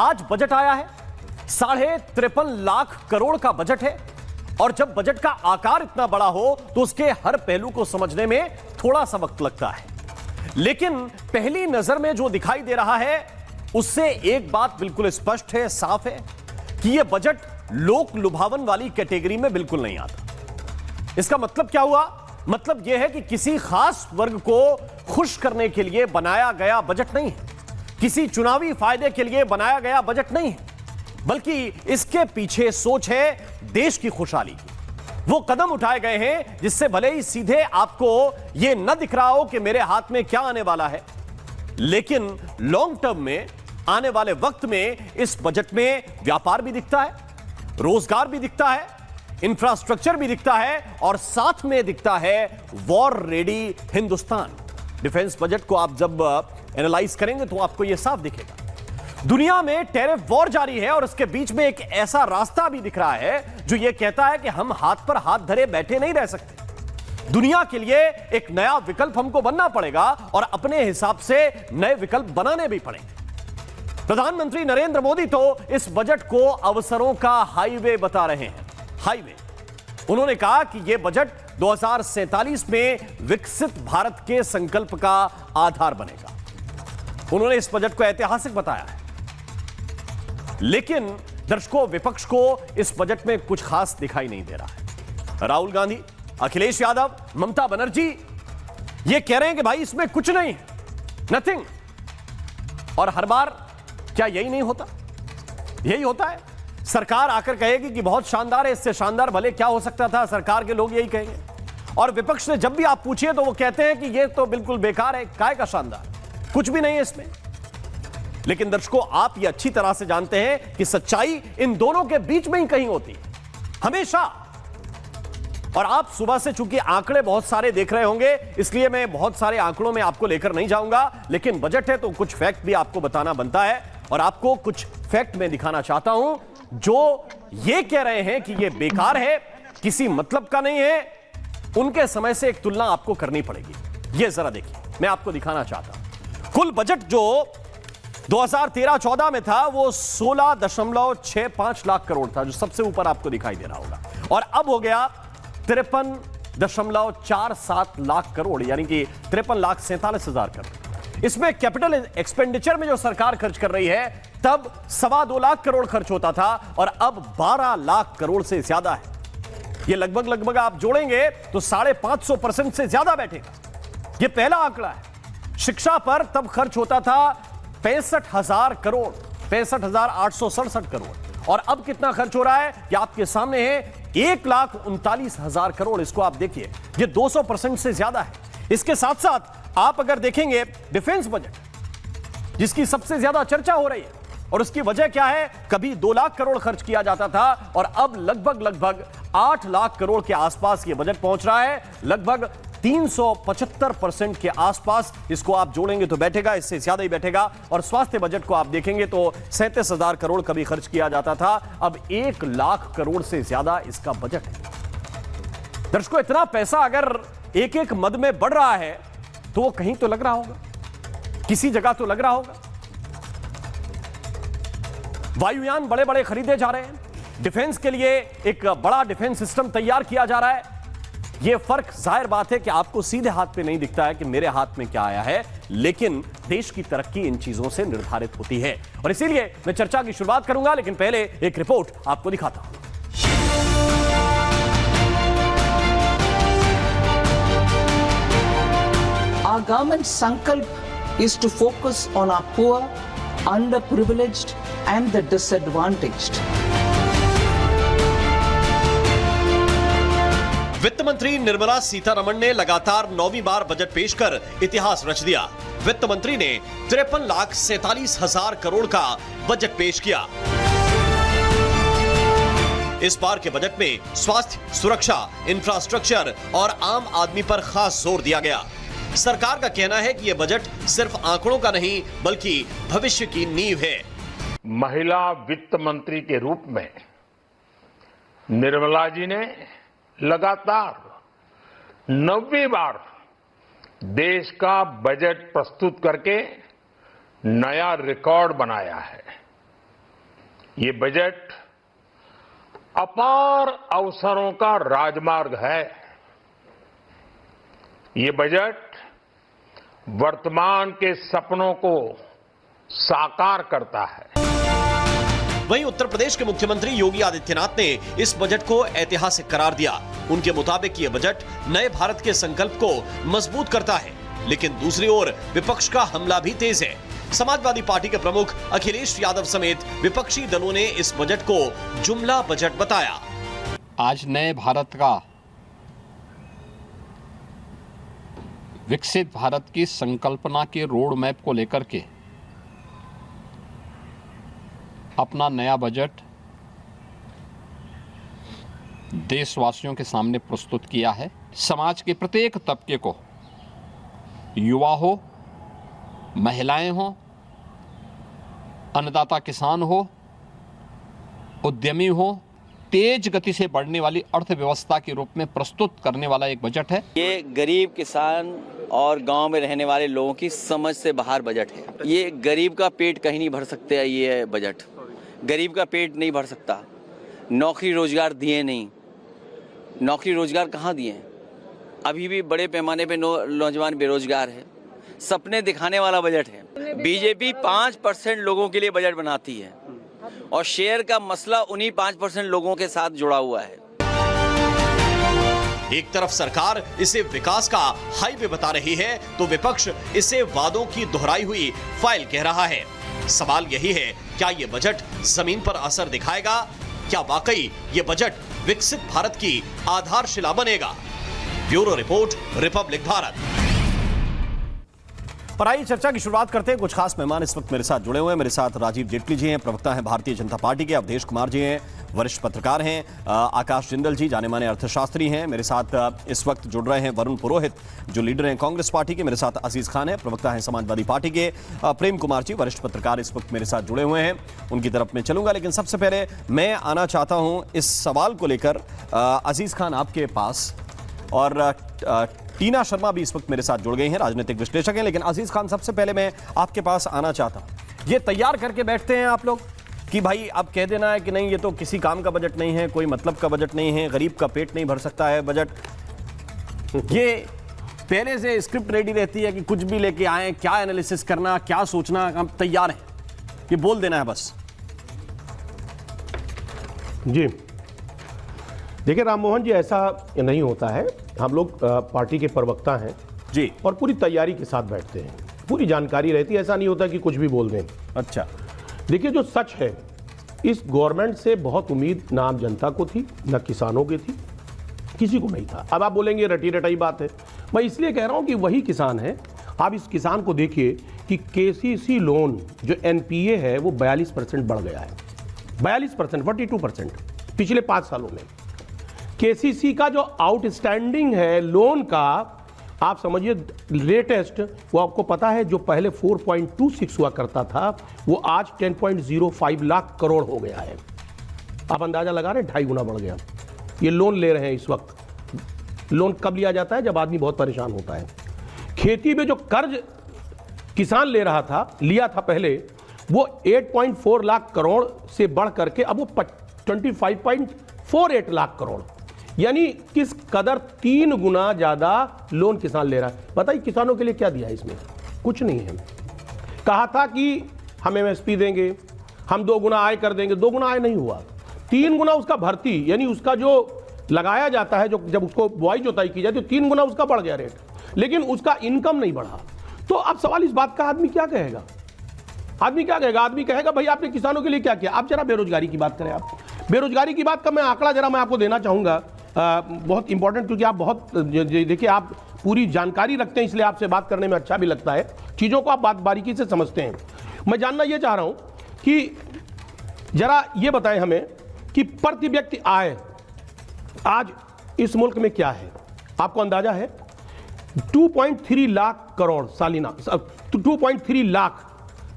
आज बजट आया है, 53.5 लाख करोड़ का बजट है। और जब बजट का आकार इतना बड़ा हो तो उसके हर पहलू को समझने में थोड़ा सा वक्त लगता है। लेकिन पहली नजर में जो दिखाई दे रहा है उससे एक बात बिल्कुल स्पष्ट है, साफ है कि यह बजट लोक लुभावन वाली कैटेगरी में बिल्कुल नहीं आता। इसका मतलब क्या हुआ? मतलब यह है कि किसी खास वर्ग को खुश करने के लिए बनाया गया बजट नहीं है, किसी चुनावी फायदे के लिए बनाया गया बजट नहीं है, बल्कि इसके पीछे सोच है देश की खुशहाली की। वो कदम उठाए गए हैं जिससे भले ही सीधे आपको यह न दिख रहा हो कि मेरे हाथ में क्या आने वाला है, लेकिन लॉन्ग टर्म में, आने वाले वक्त में इस बजट में व्यापार भी दिखता है, रोजगार भी दिखता है, इंफ्रास्ट्रक्चर भी दिखता है और साथ में दिखता है war ready Hindustan. Defence budget को आप जब एनालाइज करेंगे तो आपको यह साफ दिखेगा। दुनिया में टैरिफ वॉर जारी है और उसके बीच में एक ऐसा रास्ता भी दिख रहा है जो यह कहता है कि हम हाथ पर हाथ धरे बैठे नहीं रह सकते। दुनिया के लिए एक नया विकल्प हमको बनना पड़ेगा और अपने हिसाब से नए विकल्प बनाने भी पड़ेंगे। प्रधानमंत्री नरेंद्र मोदी तो इस बजट को अवसरों का हाईवे बता रहे हैं। हाईवे। उन्होंने कहा कि यह बजट 2047 में विकसित भारत के संकल्प का आधार बनेगा। उन्होंने इस बजट को ऐतिहासिक बताया है। लेकिन दर्शकों, विपक्ष को इस बजट में कुछ खास दिखाई नहीं दे रहा है। राहुल गांधी, अखिलेश यादव, ममता बनर्जी ये कह रहे हैं कि भाई इसमें कुछ नहीं है, नथिंग। और हर बार क्या यही नहीं होता? यही होता है। सरकार आकर कहेगी कि बहुत शानदार है, इससे शानदार भले क्या हो सकता था, सरकार के लोग यही कहेंगे। और विपक्ष से जब भी आप पूछिए तो वो कहते हैं कि ये तो बिल्कुल बेकार है, काय का शानदार, कुछ भी नहीं है इसमें। लेकिन दर्शकों, आप ये अच्छी तरह से जानते हैं कि सच्चाई इन दोनों के बीच में ही कहीं होती है, हमेशा। और आप सुबह से चूंकि आंकड़े बहुत सारे देख रहे होंगे, इसलिए मैं बहुत सारे आंकड़ों में आपको लेकर नहीं जाऊंगा, लेकिन बजट है तो कुछ फैक्ट भी आपको बताना बनता है। और आपको कुछ फैक्ट मैं दिखाना चाहता हूं जो ये कह रहे हैं कि ये बेकार है, किसी मतलब का नहीं है, उनके समय से एक तुलना आपको करनी पड़ेगी। ये जरा देखिए, मैं आपको दिखाना चाहता हूं। कुल बजट जो 2013-14 में था वो 16.65 लाख करोड़ था, जो सबसे ऊपर आपको दिखाई दे रहा होगा, और अब हो गया 53.47 लाख करोड़, यानी कि 53,47,000 करोड़। इसमें कैपिटल एक्सपेंडिचर में जो सरकार खर्च कर रही है तब 2.25 लाख करोड़ खर्च होता था और अब 12 लाख करोड़ से ज्यादा है। ये लगभग आप जोड़ेंगे तो 550% से ज्यादा बैठेगा। ये पहला आंकड़ा है। शिक्षा पर तब खर्च होता था 65,000 करोड़, 65,867 करोड़, और अब कितना खर्च हो रहा है ये आपके सामने है, 1,39,000 करोड़। इसको आप देखिए, ये 200% से ज्यादा है। इसके साथ साथ आप अगर देखेंगे डिफेंस बजट, जिसकी सबसे ज्यादा चर्चा हो रही है, और उसकी वजह क्या है? कभी 2 लाख करोड़ खर्च किया जाता था और अब लगभग 8 लाख करोड़ के आसपास ये बजट पहुंच रहा है। लगभग 375% के आसपास इसको आप जोड़ेंगे तो बैठेगा, इससे ज्यादा ही बैठेगा। और स्वास्थ्य बजट को आप देखेंगे तो 37,000 करोड़ कभी खर्च किया जाता था, अब 1 लाख करोड़ से ज्यादा इसका बजट है। दर्शकों, इतना पैसा अगर एक एक मद में बढ़ रहा है तो वो कहीं तो लग रहा होगा, किसी जगह तो लग रहा होगा। वायुयान बड़े बड़े खरीदे जा रहे हैं, डिफेंस के लिए एक बड़ा डिफेंस सिस्टम तैयार किया जा रहा है। यह फर्क जाहिर बात है कि आपको सीधे हाथ पे नहीं दिखता है कि मेरे हाथ में क्या आया है, लेकिन देश की तरक्की इन चीजों से निर्धारित होती है। और इसीलिए मैं चर्चा की शुरुआत करूंगा, लेकिन पहले एक रिपोर्ट आपको दिखाता हूं। Our government's sankalp is to focus on our poor, underprivileged and the disadvantaged. वित्त मंत्री निर्मला सीतारमण ने लगातार 9वीं बार बजट पेश कर इतिहास रच दिया। वित्त मंत्री ने 53,47,000 करोड़ का बजट पेश किया। इस बार के बजट में स्वास्थ्य, सुरक्षा, इंफ्रास्ट्रक्चर और आम आदमी पर खास जोर दिया गया। सरकार का कहना है कि यह बजट सिर्फ आंकड़ों का नहीं बल्कि भविष्य की नींव है। महिला वित्त मंत्री के रूप में निर्मला जी ने लगातार 9वीं बार देश का बजट प्रस्तुत करके नया रिकॉर्ड बनाया है। ये बजट अपार अवसरों का राजमार्ग है। ये बजट वर्तमान के सपनों को साकार करता है। वहीं उत्तर प्रदेश के मुख्यमंत्री योगी आदित्यनाथ ने इस बजट को ऐतिहासिक करार दिया। उनके मुताबिक ये बजट नए भारत के संकल्प को मजबूत करता है। लेकिन दूसरी ओर विपक्ष का हमला भी तेज है। समाजवादी पार्टी के प्रमुख अखिलेश यादव समेत विपक्षी दलों ने इस बजट को जुमला बजट बताया। आज नए भारत का, विकसित भारत की संकल्पना के रोड मैप को लेकर के अपना नया बजट देशवासियों के सामने प्रस्तुत किया है। समाज के प्रत्येक तबके को, युवा हो, महिलाएं हो, अन्नदाता किसान हो, उद्यमी हो, तेज गति से बढ़ने वाली अर्थव्यवस्था के रूप में प्रस्तुत करने वाला एक बजट है। ये गरीब किसान और गांव में रहने वाले लोगों की समझ से बाहर बजट है। ये गरीब का पेट कहीं नहीं भर सकते। ये बजट गरीब का पेट नहीं भर सकता। नौकरी रोजगार दिए नहीं। नौकरी रोजगार कहाँ दिए हैं? अभी भी बड़े पैमाने पे नौजवान बेरोजगार है। सपने दिखाने वाला बजट है। बीजेपी 5% लोगों के लिए बजट बनाती है और शेयर का मसला उन्हीं 5% लोगों के साथ जुड़ा हुआ है। एक तरफ सरकार इसे विकास का हाईवे बता रही है तो विपक्ष इसे वादों की दोहराई हुई फाइल कह रहा है। सवाल यही है, क्या ये बजट जमीन पर असर दिखाएगा? क्या वाकई ये बजट विकसित भारत की आधारशिला बनेगा? Bureau report, Republic Bharat. पर आइए चर्चा की शुरुआत करते हैं। कुछ खास मेहमान इस वक्त मेरे साथ जुड़े हुए हैं। मेरे साथ राजीव जेटली जी हैं, प्रवक्ता हैं भारतीय जनता पार्टी के। अवधेश कुमार जी हैं, वरिष्ठ पत्रकार हैं। आकाश जिंदल जी, जाने माने अर्थशास्त्री हैं। मेरे साथ इस वक्त जुड़ रहे हैं वरुण पुरोहित, जो लीडर हैं कांग्रेस पार्टी के। मेरे साथ अजीज खान है, प्रवक्ता हैं समाजवादी पार्टी के। प्रेम कुमार जी, वरिष्ठ पत्रकार, इस वक्त मेरे साथ जुड़े हुए हैं। उनकी तरफ में चलूंगा, लेकिन सबसे पहले मैं आना चाहता हूं इस सवाल को लेकर अजीज खान आपके पास, और टीना शर्मा भी इस वक्त मेरे साथ जुड़ गई हैं, राजनीतिक विश्लेषक हैं। लेकिन अजीज खान, सबसे पहले मैं आपके पास आना चाहता हूं। ये तैयार करके बैठते हैं आप लोग कि भाई अब कह देना है कि नहीं, ये तो किसी काम का बजट नहीं है, कोई मतलब का बजट नहीं है, गरीब का पेट नहीं भर सकता है बजट। ये पहले से स्क्रिप्ट रेडी रहती है कि कुछ भी लेके आए, क्या एनालिसिस करना, क्या सोचना, हम तैयार हैं, ये बोल देना है बस। जी देखिए राम मोहन जी, ऐसा नहीं होता है। हम लोग पार्टी के प्रवक्ता हैं जी, और पूरी तैयारी के साथ बैठते हैं, पूरी जानकारी रहती है। ऐसा नहीं होता कि कुछ भी बोल दें। अच्छा, देखिए जो सच है, इस गवर्नमेंट से बहुत उम्मीद ना आम जनता को थी, ना किसानों की थी, किसी को नहीं था। अब आप बोलेंगे रटी रटाई बात है, मैं इसलिए कह रहा हूं कि वही किसान है। आप इस किसान को देखिए कि केसीसी लोन जो एनपीए है वो 42% बढ़ गया है। 42%, 42% पिछले 5 सालों में। केसीसी का जो आउटस्टैंडिंग है लोन का, आप समझिए लेटेस्ट, वो आपको पता है, जो पहले 4.26 हुआ करता था, वो आज 10.05 लाख करोड़ हो गया है। आप अंदाजा लगा रहे हैं, 2.5 गुना बढ़ गया। ये लोन ले रहे हैं इस वक्त। लोन कब लिया जाता है? जब आदमी बहुत परेशान होता है। खेती में जो कर्ज किसान ले रहा था, लिया था पहले, वो 8.4 लाख करोड़ से बढ़ करके अब वो 25.48 लाख करोड़, यानी किस कदर 3 गुना ज्यादा लोन किसान ले रहा है। बताइए किसानों के लिए क्या दिया है इसमें? कुछ नहीं है। कहा था कि हम एमएसपी देंगे, हम 2 गुना आय कर देंगे, 2 गुना आय नहीं हुआ। 3 गुना उसका भर्ती, यानी उसका जो लगाया जाता है, जो जब उसको बुआई जोताई की जाती है, 3 गुना उसका बढ़ गया रेट, लेकिन उसका इनकम नहीं बढ़ा। तो अब सवाल इस बात का, आदमी क्या कहेगा? आदमी क्या कहेगा? आदमी कहेगा भाई आपने किसानों के लिए क्या किया? आप जरा बेरोजगारी की बात करें। आप बेरोजगारी की बात का मैं आंकड़ा जरा मैं आपको देना चाहूंगा, बहुत इंपॉर्टेंट, क्योंकि आप बहुत देखिए आप पूरी जानकारी रखते हैं, इसलिए आपसे बात करने में अच्छा भी लगता है। चीज़ों को आप बात बारीकी से समझते हैं। मैं जानना ये चाह रहा हूं कि जरा ये बताएं हमें कि प्रति व्यक्ति आय आज इस मुल्क में क्या है? आपको अंदाजा है? 2.3 लाख करोड़ सालाना, 2.3 लाख,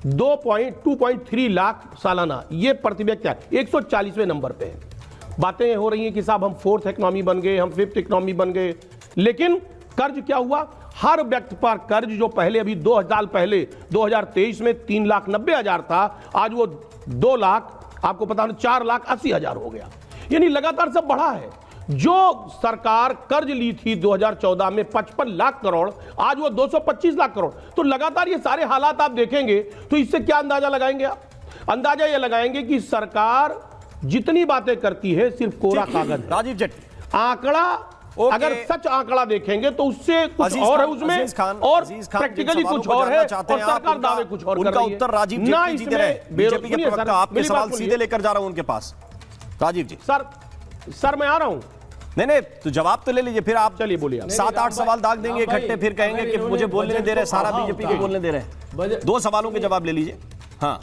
2.3 लाख सालाना, ये प्रति व्यक्ति आय 140वें नंबर पे है। बातें हो रही हैं कि साहब हम 4th इकोनॉमी बन गए, हम 5th इकोनॉमी बन गए, लेकिन कर्ज क्या हुआ? हर व्यक्ति पर कर्ज जो पहले, अभी 2 साल पहले 2023 में 3,90,000 था, आज वो 2,00,000 आपको पता है 4,80,000 हो गया, यानी लगातार सब बढ़ा है। जो सरकार कर्ज ली थी 2014 में 55 लाख करोड़, आज वो 225 लाख करोड़। तो लगातार ये सारे हालात आप देखेंगे तो इससे क्या अंदाजा लगाएंगे आप? अंदाजा ये लगाएंगे कि सरकार जितनी बातें करती है सिर्फ कोरा कागज है। राजीव जेटली, आंकड़ा ओके। अगर सच आंकड़ा देखेंगे तो उससे कुछ और है उसमें, और प्रैक्टिकली कुछ और है, और सरकार दावे कुछ और कर उनका रही है। उत्तर राजीव ना जेटली जी दे रहे हैं। इसमें बीजेपी के सुनिए सर, प्रवक्ता आपके मेरी बात सवाल सुनिए। सीधे लेकर जा रहा हूं उनके पास। राजीव जी, सर मैं आ रहा हूं। नहीं तो जवाब तो ले लीजिए, फिर आप चलिए बोलिए आप। 7-8 सवाल दाग देंगे इकट्ठे, फिर कहेंगे कि मुझे बोलने नहीं दे रहे, सारा बीजेपी को बोलने दे रहे हैं। 2 सवालों के जवाब ले लीजिए। हाँ